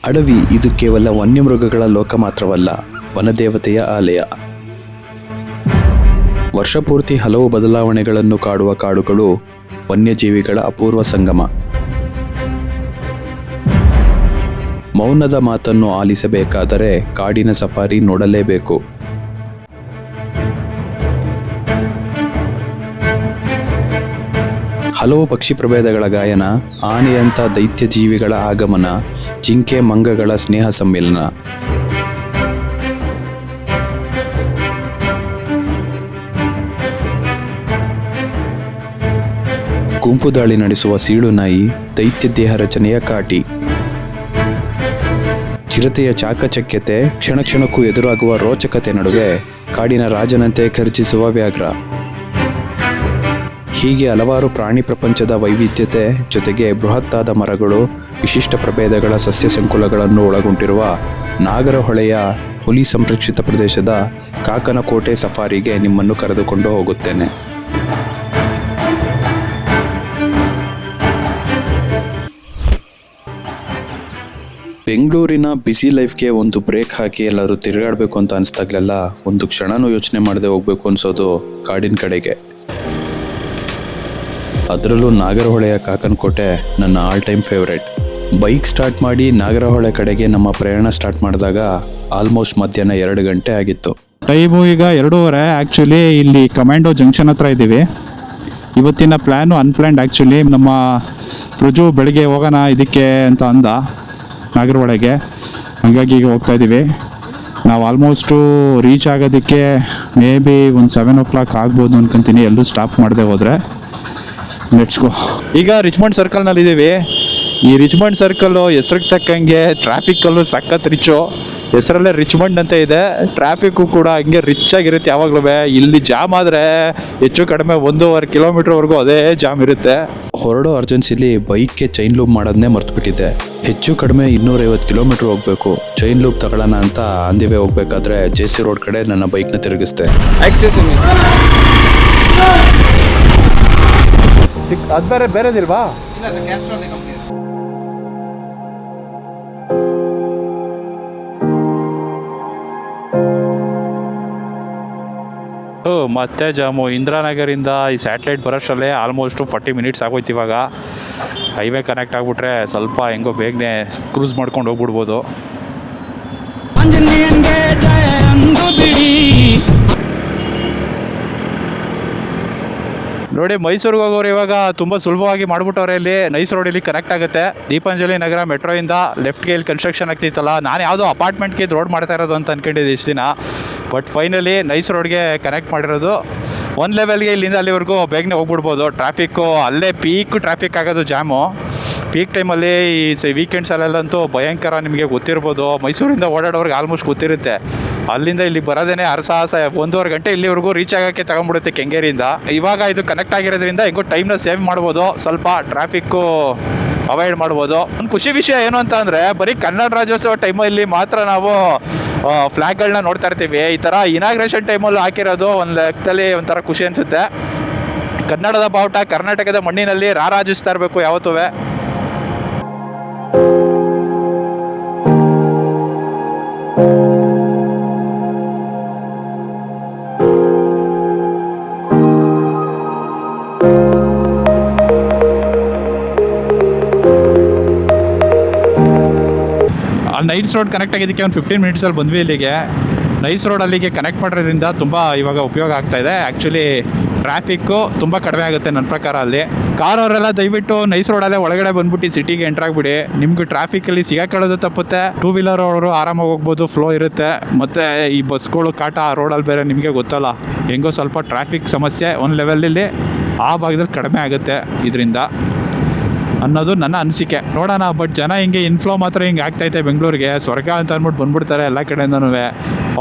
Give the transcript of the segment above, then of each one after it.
ಅಡವಿ ಇದು ಕೇವಲ ವನ್ಯಮೃಗಗಳ ಲೋಕ ಮಾತ್ರವಲ್ಲ, ವನದೇವತೆಯ ಆಲಯ. ವರ್ಷಪೂರ್ತಿ ಹಲವು ಬದಲಾವಣೆಗಳನ್ನು ಕಾಡುವ ಕಾಡುಗಳು ವನ್ಯಜೀವಿಗಳ ಅಪೂರ್ವ ಸಂಗಮ. ಮೌನದ ಮಾತನ್ನು ಆಲಿಸಬೇಕಾದರೆ ಕಾಡಿನ ಸಫಾರಿ ನೋಡಲೇಬೇಕು. ಹಲವು ಪಕ್ಷಿ ಪ್ರಭೇದಗಳ ಗಾಯನ, ಆನೆಯಂಥ ದೈತ್ಯ ಜೀವಿಗಳ ಆಗಮನ, ಜಿಂಕೆ ಮಂಗಗಳ ಸ್ನೇಹ ಸಮ್ಮಿಲನ. ಗುಂಪು ದಾಳಿ ನಡೆಸುವ ಸೀಳು ನಾಯಿ, ದೈತ್ಯ ದೇಹ ರಚನೆಯ ಕಾಟಿ. ಚಿರತೆಯ ಚಾಕಚಕ್ಯತೆ, ಕ್ಷಣ ಕ್ಷಣಕ್ಕೂ ಎದುರಾಗುವ ರೋಚಕತೆ ನಡುವೆ ಕಾಡಿನ ರಾಜನಂತೆ ಖರ್ಜಿಸುವ ವ್ಯಾಘ್ರ. ಹೀಗೆ ಹಲವಾರು ಪ್ರಾಣಿ ಪ್ರಪಂಚದ ವೈವಿಧ್ಯತೆ ಜೊತೆಗೆ ಬೃಹತ್ತಾದ ಮರಗಳು, ವಿಶಿಷ್ಟ ಪ್ರಭೇದಗಳ ಸಸ್ಯ ಸಂಕುಲಗಳನ್ನು ಒಳಗೊಂಡಿರುವ ನಾಗರಹೊಳೆಯ ಹುಲಿ ಸಂರಕ್ಷಿತ ಪ್ರದೇಶದ ಕಾಕನಕೋಟೆ ಸಫಾರಿಗೆ ನಿಮ್ಮನ್ನು ಕರೆದುಕೊಂಡು ಹೋಗುತ್ತೇನೆ. ಬೆಂಗಳೂರಿನ ಬ್ಯುಸಿ ಲೈಫ್ಗೆ ಒಂದು ಬ್ರೇಕ್ ಹಾಕಿ ಎಲ್ಲರೂ ತಿರುಗಾಡಬೇಕು ಅಂತ ಅನಿಸ್ದಾಗಲೆಲ್ಲ ಒಂದು ಕ್ಷಣನೂ ಯೋಚನೆ ಮಾಡದೆ ಹೋಗ್ಬೇಕು ಅನ್ಸೋದು ಕಾಡಿನ ಕಡೆಗೆ. ಅದರಲ್ಲೂ ನಾಗರಹೊಳೆಯ ಕಾಕನಕೋಟೆ ನನ್ನ all time favourite. Bike start ಮಾಡಿ ನಾಗರಹೊಳೆ ಕಡೆಗೆ ನಮ್ಮ ಪ್ರಯಾಣ ಸ್ಟಾರ್ಟ್ ಮಾಡಿದಾಗ ಆಲ್ಮೋಸ್ಟ್ ಮಧ್ಯಾಹ್ನ 2 ಗಂಟೆ ಆಗಿತ್ತು. ಟೈಮು ಈಗ 2:30. ಆ್ಯಕ್ಚುಲಿ ಇಲ್ಲಿ ಕಮಾಂಡೋ ಜಂಕ್ಷನ್ ಹತ್ರ ಇದ್ದೀವಿ. ಇವತ್ತಿನ ಪ್ಲ್ಯಾನು ಅನ್ಪ್ಲ್ಯಾನ್ಡ್. ಆ್ಯಕ್ಚುಲಿ ನಮ್ಮ ರುಜು ಬೆಳಗ್ಗೆ ಹೋಗೋಣ ಇದಕ್ಕೆ ಅಂತ ಅಂದ ನಾಗರಹೊಳೆಗೆ, ಹಾಗಾಗಿ ಈಗ ಹೋಗ್ತಾ ಇದ್ದೀವಿ. ನಾವು ಆಲ್ಮೋಸ್ಟು ರೀಚ್ ಆಗೋದಕ್ಕೆ ಮೇ ಬಿ ಒಂದು 7 o'clock ಆಗ್ಬೋದು ಅನ್ಕೊಂತೀನಿ, ಎಲ್ಲೂ ಸ್ಟಾಪ್ ಮಾಡದೆ ಹೋದರೆ. Let's go. ಈಗ ರಿಚ್ಮಂಡ್ ಸರ್ಕಲ್ನಲ್ಲಿ ಇದ್ದೀವಿ. ಈ ರಿಚ್ಮಂಡ್ ಸರ್ಕಲ್ಲು ಹೆಸ್ರಿಗೆ ತಕ್ಕಂಗೆ ಟ್ರಾಫಿಕ್ಕಲ್ಲೂ ಸಖತ್ ರಿಚ್ಚು. ಹೆಸರಲ್ಲೇ ರಿಚ್ಮಂಡ್ ಅಂತ ಇದೆ. ಟ್ರಾಫಿಕ್ಕು ಕೂಡ ಹಂಗೆ ರಿಚ್ ಆಗಿರುತ್ತೆ ಯಾವಾಗಲೂ. ಇಲ್ಲಿ ಜಾಮ್ ಆದರೆ ಹೆಚ್ಚು ಕಡಿಮೆ 1.5 ಕಿಲೋಮೀಟ್ರ್ವರೆಗೂ ಅದೇ ಜಾಮ್ ಇರುತ್ತೆ. ಹೊರಡೋ ಅರ್ಜೆನ್ಸಿಲಿ ಬೈಕ್ಗೆ ಚೈನ್ ಲೂಪ್ ಮಾಡೋದನ್ನೇ ಮರ್ತುಬಿಟ್ಟಿದ್ದೆ. ಹೆಚ್ಚು ಕಡಿಮೆ 250 ಕಿಲೋಮೀಟ್ರ್ ಹೋಗಬೇಕು. ಚೈನ್ ಲೂಪ್ ತಗೊಳ್ಳೋಣ ಅಂತ ಅಂದಿವೆ ಹೋಗ್ಬೇಕಾದ್ರೆ JC ರೋಡ್ ಕಡೆ ನನ್ನ ಬೈಕ್ನ ತಿರುಗಿಸ್ದೆ. ಅದು ಬೇರೆದಿಲ್ವಾ? ಮತ್ತೆ ಜಾಮು. ಇಂದಿರಾನಗರಿಂದ ಈ ಸ್ಯಾಟಲೈಟ್ ಬರೋಷ್ಟರಲ್ಲೇ ಆಲ್ಮೋಸ್ಟು 40 ಮಿನಿಟ್ಸ್ ಆಗೋಯ್ತು. ಇವಾಗ ಹೈವೇ ಕನೆಕ್ಟ್ ಆಗಿಬಿಟ್ರೆ ಸ್ವಲ್ಪ ಹೆಂಗೋ ಬೇಗನೆ ಕ್ರೂಸ್ ಮಾಡ್ಕೊಂಡು ಹೋಗ್ಬಿಡ್ಬೋದು. ನೋಡಿ, ಮೈಸೂರಿಗೆ ಹೋಗೋರು ಇವಾಗ ತುಂಬ ಸುಲಭವಾಗಿ ಮಾಡಿಬಿಟ್ಟವ್ರೆ. ಇಲ್ಲಿ ನೈಸ್ ರೋಡಲ್ಲಿ ಕನೆಕ್ಟ್ ಆಗುತ್ತೆ. ದೀಪಾಂಜಲಿ ನಗರ ಮೆಟ್ರೋಯಿಂದ ಲೆಫ್ಟ್ಗೆ ಇಲ್ಲಿ ಕನ್ಸ್ಟ್ರಕ್ಷನ್ ಆಗ್ತಿತ್ತಲ್ಲ, ನಾನು ಯಾವುದೋ ಅಪಾರ್ಟ್ಮೆಂಟ್ಗೆ ರೋಡ್ ಮಾಡ್ತಾ ಇರೋದು ಅಂತ ಅನ್ಕೊಂಡಿದ್ದೆ ಇಷ್ಟು ದಿನ. ಬಟ್ ಫೈನಲಿ ನೈಸ್ ರೋಡ್ಗೆ ಕನೆಕ್ಟ್ ಮಾಡಿರೋದು. ಒಂದು ಲೆವೆಲ್ಗೆ ಇಲ್ಲಿಂದ ಅಲ್ಲಿವರೆಗೂ ಬೇಗನೆ ಹೋಗ್ಬಿಡ್ಬೋದು. ಟ್ರಾಫಿಕ್ಕು ಅಲ್ಲೇ ಪೀಕ್ ಟ್ರಾಫಿಕ್ ಆಗೋದು ಜಾಮು. ಪೀಕ್ ಟೈಮಲ್ಲಿ ಈ ವೀಕೆಂಡ್ಸಲ್ಲೆಲ್ಲಂತೂ ಭಯಂಕರ. ನಿಮಗೆ ಗೊತ್ತಿರ್ಬೋದು, ಮೈಸೂರಿಂದ ಓಡಾಡೋರ್ಗೆ ಆಲ್ಮೋಸ್ಟ್ ಗೊತ್ತಿರುತ್ತೆ. ಅಲ್ಲಿಂದ ಇಲ್ಲಿ ಬರೋದೇ ಅರಸಾಹಸ. 1.5 ಗಂಟೆ ಇಲ್ಲಿವರೆಗೂ ರೀಚ್ ಆಗೋಕ್ಕೆ ತಗೊಂಡ್ಬಿಡುತ್ತೆ ಕೆಂಗೇರಿಯಿಂದ. ಇವಾಗ ಇದು ಕನೆಕ್ಟ್ ಆಗಿರೋದ್ರಿಂದ ಹೆಂಗೋ ಟೈಮ್ನ ಸೇವ್ ಮಾಡ್ಬೋದು, ಸ್ವಲ್ಪ ಟ್ರಾಫಿಕ್ಕು ಅವಾಯ್ಡ್ ಮಾಡ್ಬೋದು. ಒಂದು ಖುಷಿ ವಿಷಯ ಏನು ಅಂತ ಅಂದರೆ, ಬರೀ ಕನ್ನಡ ರಾಜ್ಯೋತ್ಸವ ಟೈಮಲ್ಲಿ ಮಾತ್ರ ನಾವು ಫ್ಲ್ಯಾಗ್ಗಳನ್ನ ನೋಡ್ತಾ ಇರ್ತೀವಿ. ಈ ಥರ ಇನಾಗ್ರೇಷನ್ ಟೈಮಲ್ಲಿ ಹಾಕಿರೋದು ಒಂದು ಲೆಕ್ಕದಲ್ಲಿ ಒಂಥರ ಖುಷಿ ಅನಿಸುತ್ತೆ. ಕನ್ನಡದ ಬಾವುಟ ಕರ್ನಾಟಕದ ಮಣ್ಣಿನಲ್ಲಿ ರಾರಾಜಿಸ್ತಾ ಇರಬೇಕು ಯಾವತ್ತೂ. ನೈಸ್ ರೋಡ್ ಕನೆಕ್ಟ್ ಆಗಿದ್ದಕ್ಕೆ ಒಂದು 15 ಮಿನಿಟ್ಸಲ್ಲಿ ಬಂದ್ವಿ ಇಲ್ಲಿಗೆ. ನೈಸ್ ರೋಡ್ ಅಲ್ಲಿಗೆ ಕನೆಕ್ಟ್ ಮಾಡೋದ್ರಿಂದ ತುಂಬ ಇವಾಗ ಉಪಯೋಗ ಆಗ್ತಾಯಿದೆ. ಆ್ಯಕ್ಚುಲಿ ಟ್ರಾಫಿಕ್ಕು ತುಂಬ ಕಡಿಮೆ ಆಗುತ್ತೆ ನನ್ನ ಪ್ರಕಾರ. ಅಲ್ಲಿ ಕಾರವರೆಲ್ಲ ದಯವಿಟ್ಟು ನೈಸ್ ರೋಡಲ್ಲೇ ಒಳಗಡೆ ಬಂದ್ಬಿಟ್ಟು ಸಿಟಿಗೆ ಎಂಟ್ರಾಗ್ಬಿಡಿ. ನಿಮ್ಗೆ ಟ್ರಾಫಿಕಲ್ಲಿ ಸಿಗಾಕೊಳ್ಳೋದು ತಪ್ಪುತ್ತೆ. 2 ವೀಲರ್ ಅವರು ಆರಾಮಾಗಿ ಹೋಗ್ಬೋದು, ಫ್ಲೋ ಇರುತ್ತೆ. ಮತ್ತು ಈ ಬಸ್ಗಳು ಕಾಟ ಆ ರೋಡಲ್ಲಿ ಬೇರೆ ನಿಮಗೆ ಗೊತ್ತಲ್ಲ, ಹೆಂಗೋ ಸ್ವಲ್ಪ ಟ್ರಾಫಿಕ್ ಸಮಸ್ಯೆ ಒಂದು ಲೆವೆಲಲ್ಲಿ ಆ ಭಾಗದಲ್ಲಿ ಕಡಿಮೆ ಆಗುತ್ತೆ ಇದರಿಂದ ಅನ್ನೋದು ನನ್ನ ಅನಿಸಿಕೆ. ನೋಡೋಣ. ಬಟ್ ಜನ ಹಿಂಗೆ ಇನ್ಫ್ಲೋ ಮಾತ್ರ ಹಿಂಗೆ ಆಗ್ತೈತೆ ಬೆಂಗಳೂರಿಗೆ. ಸ್ವರ್ಗ ಅಂತ ಅಂದ್ಬಿಟ್ಟು ಬಂದ್ಬಿಡ್ತಾರೆ ಎಲ್ಲ ಕಡೆಯಿಂದನೂ.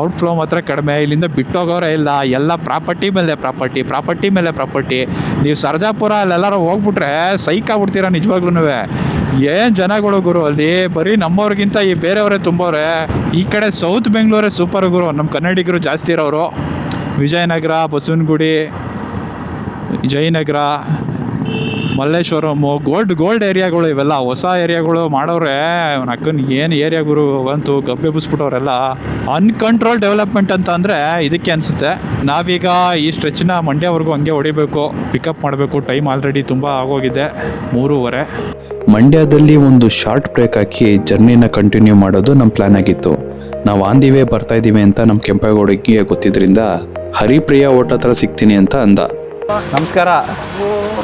ಔಟ್ಫ್ಲೋ ಮಾತ್ರ ಕಡಿಮೆ. ಇಲ್ಲಿಂದ ಬಿಟ್ಟೋಗೋರೇ ಇಲ್ಲ. ಎಲ್ಲ ಪ್ರಾಪರ್ಟಿ ಮೇಲೆ ಪ್ರಾಪರ್ಟಿ. ನೀವು ಸರ್ಜಾಪುರ ಅಲ್ಲೆಲ್ಲರೂ ಹೋಗ್ಬಿಟ್ರೆ ಸೈಕ್ ಆಗ್ಬಿಡ್ತೀರ ನಿಜವಾಗ್ಲೂ. ಏನು ಜನಗಳು ಗುರು ಅಲ್ಲಿ. ಬರೀ ನಮ್ಮವ್ರಿಗಿಂತ ಈ ಬೇರೆಯವರೇ ತುಂಬವ್ರೆ. ಈ ಕಡೆ ಸೌತ್ ಬೆಂಗಳೂರೇ ಸೂಪರ್ ಗುರು. ನಮ್ಮ ಕನ್ನಡಿಗರು ಜಾಸ್ತಿ ಇರೋರು. ವಿಜಯನಗರ, ಬಸವನಗುಡಿ, ಜಯನಗರ, ಮಲ್ಲೇಶ್ವರಮು ಗೋಲ್ಡ್ ಏರಿಯಾಗಳು ಇವೆಲ್ಲ ಹೊಸ ಏರಿಯಾಗಳು ಮಾಡೋರೆ. ನಕ್ಕನ್ ಏನು ಏರಿಯಾ ಗುರು ಬಂತು ಗಬ್ಬೆಬ್ಬಿಸ್ಬಿಟ್ಟವ್ರೆಲ್ಲ. ಅನ್ಕಂಟ್ರೋಲ್ ಡೆವಲಪ್ಮೆಂಟ್ ಅಂತ ಅಂದರೆ ಇದಕ್ಕೆ ಅನಿಸುತ್ತೆ. ನಾವೀಗ ಈ ಸ್ಟ್ರೆಚ್ನ ಮಂಡ್ಯವರೆಗೂ ಹಂಗೆ ಹೊಡಿಬೇಕು, ಪಿಕಪ್ ಮಾಡಬೇಕು. ಟೈಮ್ ಆಲ್ರೆಡಿ ತುಂಬ ಆಗೋಗಿದೆ, 3:30. ಮಂಡ್ಯದಲ್ಲಿ ಒಂದು ಶಾರ್ಟ್ ಬ್ರೇಕ್ ಹಾಕಿ ಜರ್ನಿನ ಕಂಟಿನ್ಯೂ ಮಾಡೋದು ನಮ್ಮ ಪ್ಲಾನ್ ಆಗಿತ್ತು. ನಾವು ಆನ್ ದಿ ವೇ ಬರ್ತಾ ಇದ್ದೀವಿ ಅಂತ ನಮ್ಮ ಕೆಂಪೇಗೌಡಕ್ಕೆ ಗೊತ್ತಿದ್ರಿಂದ ಹರಿಪ್ರಿಯಾ ಹೋಟ್ಲ್ ಹತ್ರ ಸಿಗ್ತೀನಿ ಅಂತ ಅಂದ. ನಮಸ್ಕಾರ.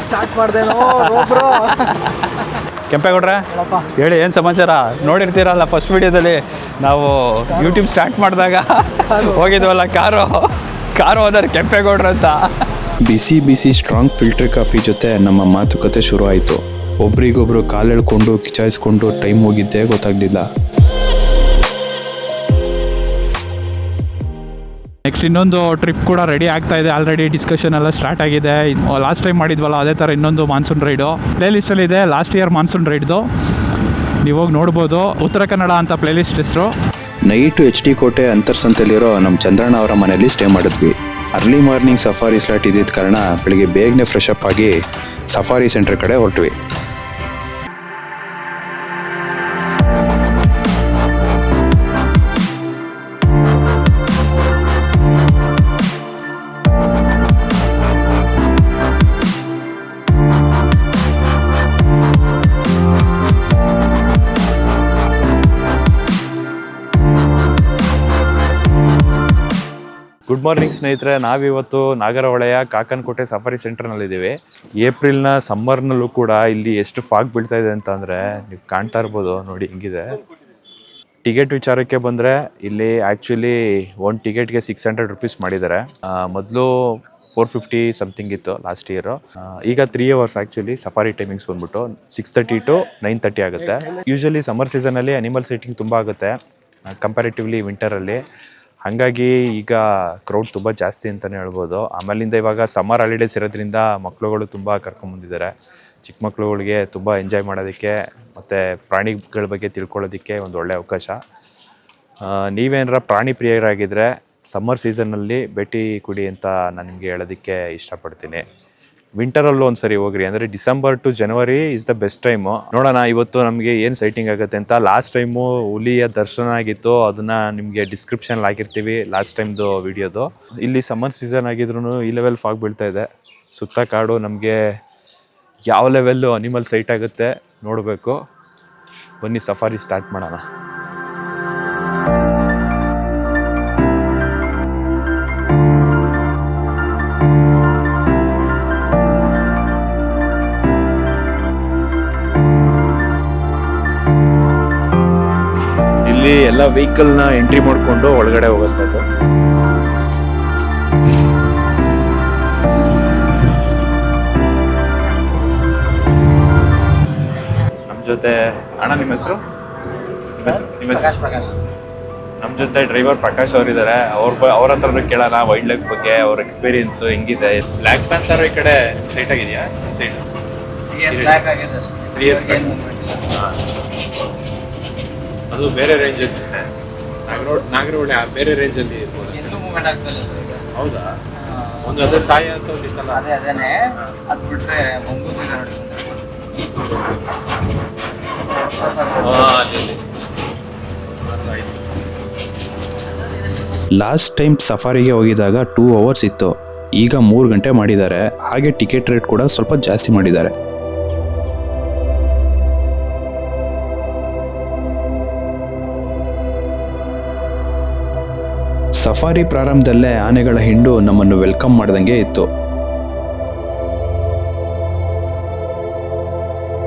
ಸ್ಟಾರ್ಟ್ ಮಾಡ್ದೇನೋ ಕೆಂಪೇಗೌಡ್ರೆ ಹೇಳಿ, ಏನು ಸಮಾಚಾರ? ನೋಡಿರ್ತೀರಲ್ಲ ಫಸ್ಟ್ ವಿಡಿಯೋದಲ್ಲಿ ನಾವು ಯೂಟ್ಯೂಬ್ ಸ್ಟಾರ್ಟ್ ಮಾಡಿದಾಗ ಹೋಗಿದ್ವಲ್ಲ ಕಾರು ಹೋದರೆ ಕೆಂಪೇಗೌಡ್ರ ಅಂತ. ಬಿಸಿ ಸ್ಟ್ರಾಂಗ್ ಫಿಲ್ಟರ್ ಕಾಫಿ ಜೊತೆ ನಮ್ಮ ಮಾತುಕತೆ ಶುರು ಆಯಿತು. ಒಬ್ರಿಗೊಬ್ರು ಕಾಲೆಳ್ಕೊಂಡು ಕಿಚಾಯಿಸ್ಕೊಂಡು ಟೈಮ್ ಹೋಗಿದ್ದೇ ಗೊತ್ತಾಗ್ಲಿಲ್ಲ. ನೆಕ್ಸ್ಟ್ ಇನ್ನೊಂದು ಟ್ರಿಪ್ ಕೂಡ ರೆಡಿ ಆಗ್ತಾ ಇದೆ. ಆಲ್ರೆಡಿ ಡಿಸ್ಕಷನ್ ಎಲ್ಲ ಸ್ಟಾರ್ಟ್ ಆಗಿದೆ. ಲಾಸ್ಟ್ ಟೈಮ್ ಮಾಡಿದ್ವಲ್ಲ ಅದೇ ಥರ ಇನ್ನೊಂದು ಮಾನ್ಸೂನ್ ರೈಡು ಪ್ಲೇ ಲಿಸ್ಟಲ್ಲಿದೆ. ಲಾಸ್ಟ್ ಇಯರ್ ಮಾನ್ಸೂನ್ ರೈಡ್ದು ನೀವು ಹೋಗಿ ನೋಡ್ಬೋದು. ಉತ್ತರ ಕನ್ನಡ ಅಂತ ಪ್ಲೇ ಲಿಸ್ಟ್ ಹೆಸರು. ನೈಟು HD ಕೋಟೆ ಅಂತರ್ಸಂತೆಯಲ್ಲಿರೋ ನಮ್ಮ ಚಂದ್ರಣ್ಣ ಅವರ ಮನೆಯಲ್ಲಿ ಸ್ಟೇ ಮಾಡಿದ್ವಿ. ಅರ್ಲಿ ಮಾರ್ನಿಂಗ್ ಸಫಾರಿ ಸ್ಲಾಟ್ ಇದ್ದಿದ್ದ ಕಾರಣ ಬೆಳಿಗ್ಗೆ ಬೇಗನೆ ಫ್ರೆಶ್ ಅಪ್ ಆಗಿ ಸಫಾರಿ ಸೆಂಟರ್ ಕಡೆ ಹೊರಟ್ವಿ. ಗುಡ್ ಮಾರ್ನಿಂಗ್ ಸ್ನೇಹಿತರೆ, ನಾವಿವತ್ತು ನಾಗರಹೊಳೆಯ ಕಾಕನಕೋಟೆ ಸಫಾರಿ ಸೆಂಟರ್ನಲ್ಲಿದ್ದೀವಿ. ಏಪ್ರಿಲ್ನ ಸಮ್ಮರ್ನಲ್ಲೂ ಕೂಡ ಇಲ್ಲಿ ಎಷ್ಟು ಫಾಗ್ ಬೀಳ್ತಾ ಇದೆ ಅಂತ ಅಂದರೆ ನೀವು ಕಾಣ್ತಾ ಇರ್ಬೋದು. ನೋಡಿ ಹಿಂಗಿದೆ. ಟಿಕೆಟ್ ವಿಚಾರಕ್ಕೆ ಬಂದರೆ ಇಲ್ಲಿ ಆ್ಯಕ್ಚುಲಿ ಒಂದು ಟಿಕೆಟ್ಗೆ 600 ರುಪೀಸ್ ಮಾಡಿದ್ದಾರೆ. ಮೊದಲು 450 ಸಮಥಿಂಗ್ ಇತ್ತು ಲಾಸ್ಟ್ ಇಯರು. ಈಗ 3 ಅವರ್ಸ್ ಆ್ಯಕ್ಚುಲಿ ಸಫಾರಿ ಟೈಮಿಂಗ್ಸ್ ಬಂದ್ಬಿಟ್ಟು 6:30 to 9:30 ಆಗುತ್ತೆ. ಯೂಶಲಿ ಸಮ್ಮರ್ ಸೀಸನಲ್ಲಿ ಅನಿಮಲ್ ಸೈಟಿಂಗ್ ತುಂಬ ಆಗುತ್ತೆ ಕಂಪ್ಯಾರಿಟಿವ್ಲಿ ವಿಂಟರಲ್ಲಿ. ಹಾಗಾಗಿ ಈಗ ಕ್ರೌಡ್ ತುಂಬ ಜಾಸ್ತಿ ಅಂತಲೇ ಹೇಳ್ಬೋದು. ಆಮೇಲಿಂದ ಇವಾಗ ಸಮ್ಮರ್ ಹಾಲಿಡೇಸ್ ಇರೋದ್ರಿಂದ ಮಕ್ಕಳುಗಳು ತುಂಬ ಕರ್ಕೊಂಬಂದಿದ್ದಾರೆ. ಚಿಕ್ಕ ಮಕ್ಕಳುಗಳಿಗೆ ತುಂಬ ಎಂಜಾಯ್ ಮಾಡೋದಕ್ಕೆ ಮತ್ತು ಪ್ರಾಣಿಗಳ ಬಗ್ಗೆ ತಿಳ್ಕೊಳ್ಳೋದಕ್ಕೆ ಒಂದು ಒಳ್ಳೆಯ ಅವಕಾಶ. ನೀವೇನಾರ ಪ್ರಾಣಿ ಪ್ರಿಯರಾಗಿದ್ದರೆ ಸಮ್ಮರ್ ಸೀಸನ್ನಲ್ಲಿ ಭೇಟಿ ಕೊಡಿ ಅಂತ ನಾನು ನಿಮಗೆ ಹೇಳೋದಕ್ಕೆ ಇಷ್ಟಪಡ್ತೀನಿ. ವಿಂಟರಲ್ಲೂ ಒಂದು ಸರಿ ಹೋಗ್ರಿ, ಅಂದರೆ December to January is the best time. ನೋಡೋಣ ಇವತ್ತು ನಮಗೆ ಏನು ಸೈಟಿಂಗ್ ಆಗುತ್ತೆ ಅಂತ. ಲಾಸ್ಟ್ ಟೈಮು ಹುಲಿಯ ದರ್ಶನ ಆಗಿತ್ತು, ಅದನ್ನು ನಿಮಗೆ ಡಿಸ್ಕ್ರಿಪ್ಷನ್ ಹಾಕಿರ್ತೀವಿ ಲಾಸ್ಟ್ ಟೈಮ್ದು ವಿಡಿಯೋದು. ಇಲ್ಲಿ ಸಮ್ಮರ್ ಸೀಸನ್ ಆಗಿದ್ರು ಈ ಲೆವೆಲ್ ಫಾಗ್ ಬೀಳ್ತಾ ಇದೆ. ಸುತ್ತ ಕಾಡು. ನಮಗೆ ಯಾವ ಲೆವೆಲ್ಲು ಅನಿಮಲ್ ಸೈಟ್ ಆಗುತ್ತೆ ನೋಡಬೇಕು. ಬನ್ನಿ ಸಫಾರಿ ಸ್ಟಾರ್ಟ್ ಮಾಡೋಣ. ಇಲ್ಲಿ ಎಲ್ಲ ವೆಹಿಕಲ್ನ ಎಂಟ್ರಿ ಮಾಡಿಕೊಂಡು ಒಳಗಡೆ ಹೋಗುವಂಥದ್ದು. ನಮ್ಮ ಜೊತೆ ಅಣ್ಣ, ನಿಮ್ಮ ಹೆಸರು? ಪ್ರಕಾಶ್. ನಮ್ಮ ಜೊತೆ ಡ್ರೈವರ್ ಪ್ರಕಾಶ್ ಅವರಿದ್ದಾರೆ. ಅವ್ರ ಹತ್ರನೂ ಕೇಳೋಣ ವೈಲ್ಡ್ ಲೈಫ್ ಬಗ್ಗೆ, ಅವ್ರ ಎಕ್ಸ್ಪೀರಿಯನ್ಸ್ ಹೆಂಗಿದೆ. ಬ್ಲ್ಯಾಕ್ ಪ್ಯಾಂಥರ್ ಈ ಕಡೆ ಸೈಟ್ ಆಗಿದೆಯಾ? ಸೈಡ್ ಅದು ಬೇರೆ ರೇಂಜ್ ಅನ್ಸುತ್ತೆ. ನಾಗರಹೊಳೆ ಬೇರೆ ರೇಂಜಲ್ಲಿ ಇರ್ಬೋದು. ಹೌದಾ? ಒಂದು ಅದೇ ಸಾಯ ಅಂತ ಒಂದಿತ್ತಲ್ಲ, ಅದೇನೆ. ಅದು ಬಿಟ್ರೆ ಮಂಗೂಸ್ ಇದೆ ನೋಡಿ. ಲಾಸ್ಟ್ ಟೈಮ್ ಸಫಾರಿಗೆ ಹೋಗಿದಾಗ 2 ಅವರ್ಸ್ ಇತ್ತು, ಈಗ 3 ಗಂಟೆ ಮಾಡಿದ್ದಾರೆ. ಹಾಗೆ ಟಿಕೆಟ್ ರೇಟ್ ಕೂಡ ಸ್ವಲ್ಪ ಜಾಸ್ತಿ ಮಾಡಿದ್ದಾರೆ. ಸಫಾರಿ ಪ್ರಾರಂಭದಲ್ಲೇ ಆನೆಗಳ ಹಿಂಡು ನಮ್ಮನ್ನು ವೆಲ್ಕಮ್ ಮಾಡ್ದಂಗೆ ಇತ್ತು.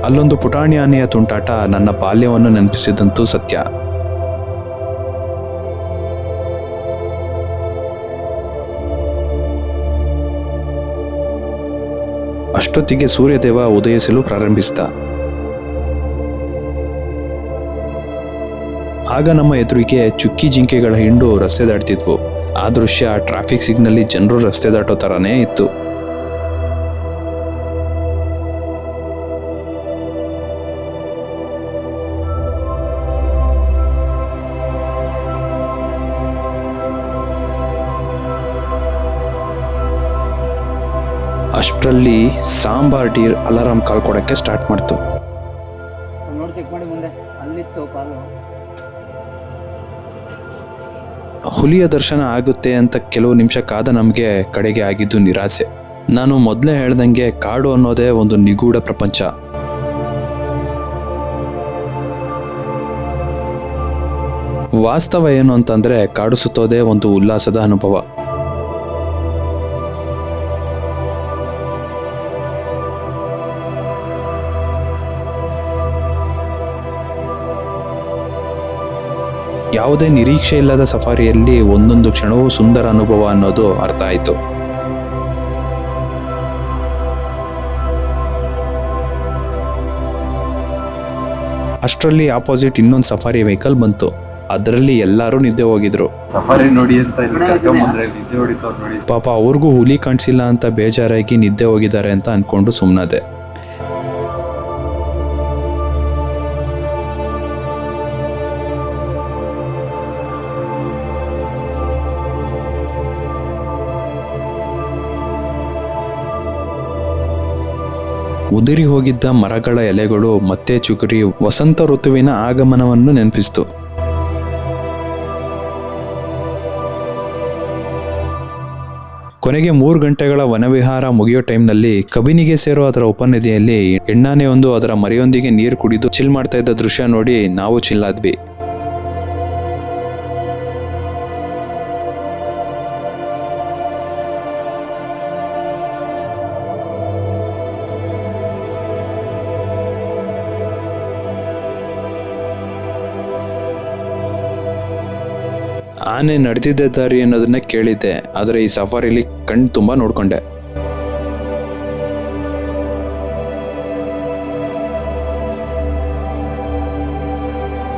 ಅಲ್ಲೊಂದು ಪುಟಾಣಿ ಆನೆಯ ತುಂಟಾಟ ನನ್ನ ಬಾಲ್ಯವನ್ನು ನೆನಪಿಸಿದಂತೂ ಸತ್ಯ. ಅಷ್ಟೊತ್ತಿಗೆ ಸೂರ್ಯದೇವ ಉದಯಿಸಲು ಪ್ರಾರಂಭಿಸಿದ. ಆಗ ನಮ್ಮ ಎದುರಿಗೆ ಚುಕ್ಕಿ ಜಿಂಕೆಗಳ ಹಿಂಡು ರಸ್ತೆ ದಾಟ್ತಿದ್ವು. ಆ ದೃಶ್ಯ ಟ್ರಾಫಿಕ್ ಸಿಗ್ನಲ್ಲಿ ಜನರು ರಸ್ತೆ ದಾಟೋ ಥರನೇ ಇತ್ತು. ಅಷ್ಟರಲ್ಲಿ ಸಾಂಬಾರ್ ಡೀರ್ ಅಲಾರಾಮ್ ಕಾಲ್ ಕೊಡೋಕ್ಕೆ ಸ್ಟಾರ್ಟ್ ಮಾಡ್ತು. ನೋಡಿ ಚೆಕ್ ಮಾಡಿ ಮುಂದೆ ಅಲ್ಲಿತ್ತು ಕಾಲು. ಹುಲಿಯ ದರ್ಶನ ಆಗುತ್ತೆ ಅಂತ ಕೆಲವು ನಿಮಿಷ ಕಾದ ನಮಗೆ ಕಡೆಗೆ ಆಗಿದ್ದು ನಿರಾಸೆ. ನಾನು ಮೊದಲೇ ಹೇಳ್ದಂಗೆ ಕಾಡು ಅನ್ನೋದೇ ಒಂದು ನಿಗೂಢ ಪ್ರಪಂಚ. ವಾಸ್ತವ ಏನು ಅಂತಂದ್ರೆ ಕಾಡು ಸುತ್ತೋದೇ ಒಂದು ಉಲ್ಲಾಸದ ಅನುಭವ. ಯಾವುದೇ ನಿರೀಕ್ಷೆ ಇಲ್ಲದ ಸಫಾರಿಯಲ್ಲಿ ಒಂದೊಂದು ಕ್ಷಣವೂ ಸುಂದರ ಅನುಭವ ಅನ್ನೋದು ಅರ್ಥ ಆಯಿತು. ಅಷ್ಟರಲ್ಲಿ ಆಪೋಸಿಟ್ ಇನ್ನೊಂದು ಸಫಾರಿ ವೆಹಿಕಲ್ ಬಂತು. ಅದರಲ್ಲಿ ಎಲ್ಲರೂ ನಿದ್ದೆ ಹೋಗಿದ್ರು. ಸಫಾರಿ ನೋಡಿ ಅಂತ ನಿದ್ದೆ ಹೊಡಿತವ್ರು ನೋಡಿ. ಪಾಪ ಅವ್ರಿಗೂ ಹುಲಿ ಕಾಣಿಸಿಲ್ಲ ಅಂತ ಬೇಜಾರಾಗಿ ನಿದ್ದೆ ಹೋಗಿದ್ದಾರೆ ಅಂತ ಅನ್ಕೊಂಡು ಸುಮ್ಮನದೆ. ಉದುರಿ ಹೋಗಿದ್ದ ಮರಗಳ ಎಲೆಗಳು ಮತ್ತೆ ಚಿಗುರಿ ವಸಂತ ಋತುವಿನ ಆಗಮನವನ್ನು ನೆನಪಿಸಿತು. ಕೊನೆಗೆ 3 ಗಂಟೆಗಳ ವನವಿಹಾರ ಮುಗಿಯೋ ಟೈಮ್ನಲ್ಲಿ ಕಬಿನಿಗೆ ಸೇರೋ ಅದರ ಉಪನದಿಯಲ್ಲಿ ಎಣ್ಣಾನೆಯೊಂದು ಅದರ ಮರಿಯೊಂದಿಗೆ ನೀರು ಕುಡಿದು ಚಿಲ್ ಮಾಡ್ತಾ ಇದ್ದ ದೃಶ್ಯ ನೋಡಿ ನಾವು ಚಿಲ್ಲಾದ್ವಿ. ಆನೆ ನಡೆದಿದ್ದ ದಾರಿ ಅನ್ನೋದನ್ನ ಕೇಳಿದ್ದೆ, ಆದರೆ ಈ ಸಫಾರಿಲಿ ಕಣ್ಣು ತುಂಬ ನೋಡ್ಕೊಂಡೆ.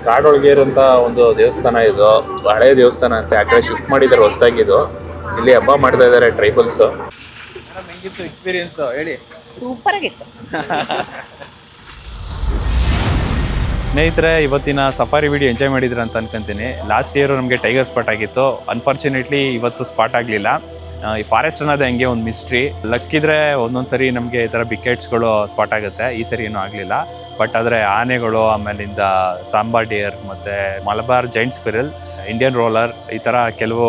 ಕಾಡೊಳಗೆ ಇರೋಂಥ ಒಂದು ದೇವಸ್ಥಾನ ಇದು, ಹಳೆ ದೇವಸ್ಥಾನ ಅಂತ. ಆ ಕಡೆ ಶಿಫ್ಟ್ ಮಾಡಿದ್ದಾರೆ ಹೊಸದಾಗಿದ್ದು. ಇಲ್ಲಿ ಹಬ್ಬ ಮಾಡ್ತಾ ಇದ್ದಾರೆ ಟ್ರೈಬಲ್ಸ್. ಹೆಂಗಿತ್ತು ಎಕ್ಸ್ಪೀರಿಯನ್ಸ್ ಹೇಳಿ? ಸೂಪರ್ ಆಗಿತ್ತು. ಸ್ನೇಹಿತರೆ, ಇವತ್ತಿನ ಸಫಾರಿ ವಿಡಿಯೋ ಎಂಜಾಯ್ ಮಾಡಿದ್ರು ಅಂತ ಅನ್ಕೊಂತೀನಿ. ಲಾಸ್ಟ್ ಇಯರ್ ನಮಗೆ ಟೈಗರ್ ಸ್ಪಾಟ್ ಆಗಿತ್ತು. ಅನ್ಫಾರ್ಚುನೇಟ್ಲಿ ಇವತ್ತು ಸ್ಪಾಟ್ ಆಗಲಿಲ್ಲ. ಈ ಫಾರೆಸ್ಟ್ ಅನ್ನೋದೇ ಹಂಗೆ ಒಂದು ಮಿಸ್ಟ್ರಿ. ಲಕ್ಕಿದ್ರೆ ಒಂದೊಂದು ಸರಿ ನಮಗೆ ಈ ಥರ ಬಿಕೆಟ್ಸ್ಗಳು ಸ್ಪಾಟ್ ಆಗುತ್ತೆ. ಈ ಸರಿ ಏನೂ ಆಗಲಿಲ್ಲ. ಬಟ್ ಆದರೆ ಆನೆಗಳು, ಆಮೇಲಿಂದ ಸಾಂಬಾರ್ ಡಿಯರ್, ಮತ್ತು Malabar giant squirrel, Indian roller, ಈ ಥರ ಕೆಲವು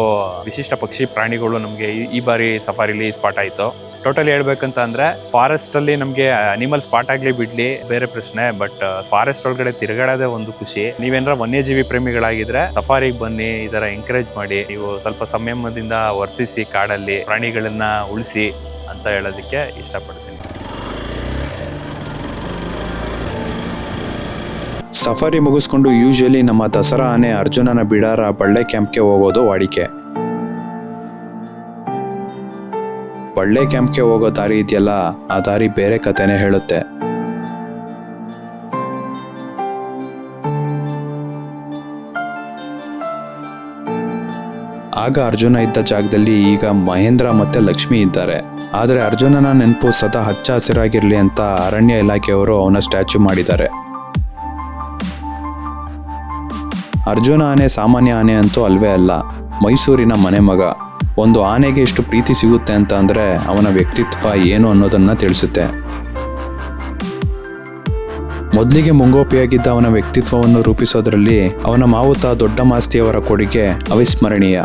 ವಿಶಿಷ್ಟ ಪಕ್ಷಿ ಪ್ರಾಣಿಗಳು ನಮಗೆ ಈ ಬಾರಿ ಸಫಾರಿಲಿ ಸ್ಪಾಟ್ ಆಯಿತು. ಟೋಟಲಿ ಹೇಳ್ಬೇಕಂತ ಅಂದರೆ ಫಾರೆಸ್ಟಲ್ಲಿ ನಮಗೆ ಅನಿಮಲ್ ಸ್ಪಾಟ್ ಆಗಲಿ ಬಿಡಲಿ ಬೇರೆ ಪ್ರಶ್ನೆ, ಬಟ್ ಫಾರೆಸ್ಟ್ ಒಳಗಡೆ ತಿರುಗಾಡೋದೇ ಒಂದು ಖುಷಿ. ನೀವೇನಾರ ವನ್ಯಜೀವಿ ಪ್ರೇಮಿಗಳಾಗಿದ್ರೆ ಸಫಾರಿಗೆ ಬನ್ನಿ, ಈ ಥರ ಎಂಕರೇಜ್ ಮಾಡಿ. ನೀವು ಸ್ವಲ್ಪ ಸಂಯಮದಿಂದ ವರ್ತಿಸಿ, ಕಾಡಲ್ಲಿ ಪ್ರಾಣಿಗಳನ್ನ ಉಳಿಸಿ ಅಂತ ಹೇಳೋದಕ್ಕೆ ಇಷ್ಟಪಡ್ತೀನಿ. ಸಫಾರಿ ಮುಗಿಸ್ಕೊಂಡು ಯೂಶಲಿ ನಮ್ಮ ದಸರಾ ಆನೆ ಅರ್ಜುನನ ಬಿಡಾರ ಬಳ್ಳೆ ಕ್ಯಾಂಪ್ಗೆ ಹೋಗೋದು ವಾಡಿಕೆ. ಬಳ್ಳೆ ಕ್ಯಾಂಪ್ಗೆ ಹೋಗೋ ದಾರಿ ಇದೆಯಲ್ಲ, ಆ ದಾರಿ ಬೇರೆ ಕಥೆನೇ ಹೇಳುತ್ತೆ. ಆಗ ಅರ್ಜುನ ಇದ್ದ ಜಾಗದಲ್ಲಿ ಈಗ ಮಹೇಂದ್ರ ಮತ್ತೆ ಲಕ್ಷ್ಮಿ ಇದ್ದಾರೆ. ಆದರೆ ಅರ್ಜುನನ ನೆನಪು ಸದಾ ಹಚ್ಚ ಹಸಿರಾಗಿರ್ಲಿ ಅಂತ ಅರಣ್ಯ ಇಲಾಖೆಯವರು ಅವನ ಸ್ಟ್ಯಾಚ್ಯೂ ಮಾಡಿದ್ದಾರೆ. ಅರ್ಜುನ ಆನೆ ಸಾಮಾನ್ಯ ಆನೆ ಅಂತೂ ಅಲ್ವೇ ಅಲ್ಲ, ಮೈಸೂರಿನ ಮನೆ ಮಗ. ಒಂದು ಆನೆಗೆ ಎಷ್ಟು ಪ್ರೀತಿ ಸಿಗುತ್ತೆ ಅಂತ ಅಂದರೆ ಅವನ ವ್ಯಕ್ತಿತ್ವ ಏನು ಅನ್ನೋದನ್ನ ತಿಳಿಸುತ್ತೆ. ಮೊದಲಿಗೆ ಮುಂಗೋಪಿಯಾಗಿದ್ದ ಅವನ ವ್ಯಕ್ತಿತ್ವವನ್ನು ರೂಪಿಸೋದ್ರಲ್ಲಿ ಅವನ ಮಾವುತ ದೊಡ್ಡ ಮಾಸ್ತಿಯವರ ಕೊಡುಗೆ ಅವಿಸ್ಮರಣೀಯ.